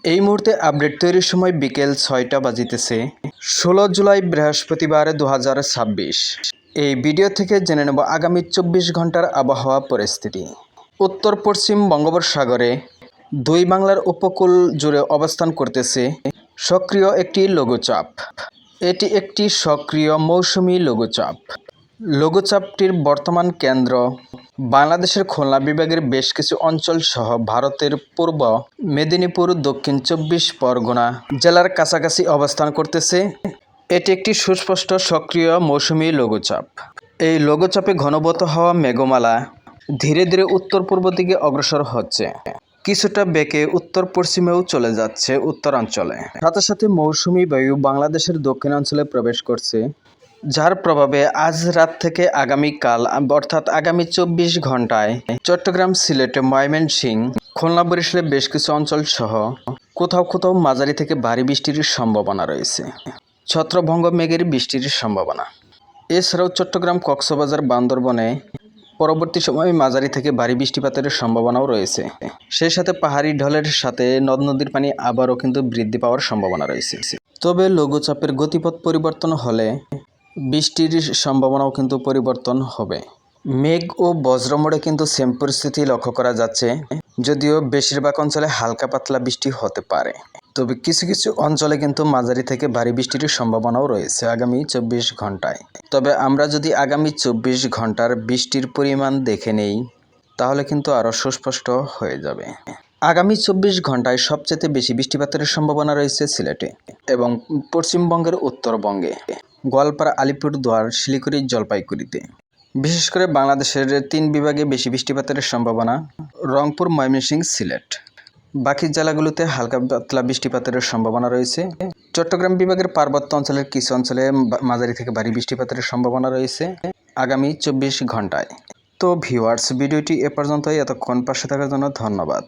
এই মুহূর্তে আপডেট তৈরির সময় বিকেল ৬টা বাজিতেছে। ১৬ জুলাই বৃহস্পতিবার ২০২৬। এই ভিডিও থেকে জেনে নেব আগামী ২৪ ঘন্টার আবহাওয়া পরিস্থিতি। উত্তর পশ্চিম বঙ্গোপসাগরে দুই বাংলার উপকূল জুড়ে অবস্থান করতেছে সক্রিয় একটি লঘুচাপ। এটি একটি সক্রিয় মৌসুমী লঘুচাপ। লঘুচাপটির বর্তমান কেন্দ্র বাংলাদেশের খুলনা বিভাগের বেশ কিছু অঞ্চল সহ ভারতের পূর্ব মেদিনীপুর, দক্ষিণ ২৪ পরগনা জেলার কাছাকাছি অবস্থান করতেছে। এটি একটি সুস্পষ্ট সক্রিয় মৌসুমী লঘুচাপ। এই লঘুচাপে ঘনীভূত হওয়া মেঘমালা ধীরে ধীরে উত্তর পূর্ব দিকে অগ্রসর হচ্ছে, কিছুটা বেঁকে উত্তর পশ্চিমেও চলে যাচ্ছে উত্তরাঞ্চলে। সাথে সাথে মৌসুমী বায়ু বাংলাদেশের দক্ষিণাঞ্চলে প্রবেশ করছে, যার প্রভাবে আজ রাত থেকে আগামীকাল অর্থাৎ আগামী ২৪ ঘন্টায় চট্টগ্রাম, সিলেট, ময়মনসিংহ, খুলনা, বরিশালের বেশ কিছু অঞ্চল সহ কোথাও কোথাও মাঝারি থেকে ভারী বৃষ্টির সম্ভাবনা রয়েছে। ছত্রভঙ্গ মেঘের বৃষ্টির সম্ভাবনা। এছাড়াও চট্টগ্রাম, কক্সবাজার, বান্দরবনে পরবর্তী সময়ে মাঝারি থেকে ভারী বৃষ্টিপাতের সম্ভাবনাও রয়েছে। সেই সাথে পাহাড়ি ঢলের সাথে নদ নদীর পানি আবারও কিন্তু বৃদ্ধি পাওয়ার সম্ভাবনা রয়েছে। তবে লঘুচাপের গতিপথ পরিবর্তন হলে বৃষ্টির সম্ভাবনাও কিন্তু পরিবর্তন হবে। মেঘ ও বজ্রমোড়ে কিন্তু সেম পরিস্থিতি লক্ষ্য করা যাচ্ছে, যদিও বেশিরভাগ অঞ্চলে হালকা পাতলা বৃষ্টি হতে পারে। তবে কিছু কিছু অঞ্চলে কিন্তু মাঝারি থেকে ভারী বৃষ্টির সম্ভাবনাও রয়েছে আগামী ২৪ ঘন্টায়। তবে আমরা যদি আগামী ২৪ ঘন্টার বৃষ্টির পরিমাণ দেখে নেই, তাহলে কিন্তু আরও সুস্পষ্ট হয়ে যাবে। আগামী ২৪ ঘন্টায় সবচেয়ে বেশি বৃষ্টিপাতের সম্ভাবনা রয়েছে সিলেটে এবং পশ্চিমবঙ্গের উত্তরবঙ্গে, গোয়ালপাড়া, আলিপুরদুয়ার, শিলিগুড়ি, জলপাইগুড়িতে। বিশেষ করে বাংলাদেশের ৩ বিভাগে বেশি বৃষ্টিপাতের সম্ভাবনা: রংপুর, ময়মনসিংহ, সিলেট। বাকি জেলাগুলোতে হালকা পাতলা বৃষ্টিপাতের সম্ভাবনা রয়েছে। চট্টগ্রাম বিভাগের পার্বত্য অঞ্চলের কিছু অঞ্চলে মাঝারি থেকে ভারী বৃষ্টিপাতের সম্ভাবনা রয়েছে আগামী ২৪ ঘন্টায়। তো ভিউয়ার্স, ভিডিওটি এ পর্যন্তই। এতক্ষণ পাশে থাকার জন্য ধন্যবাদ।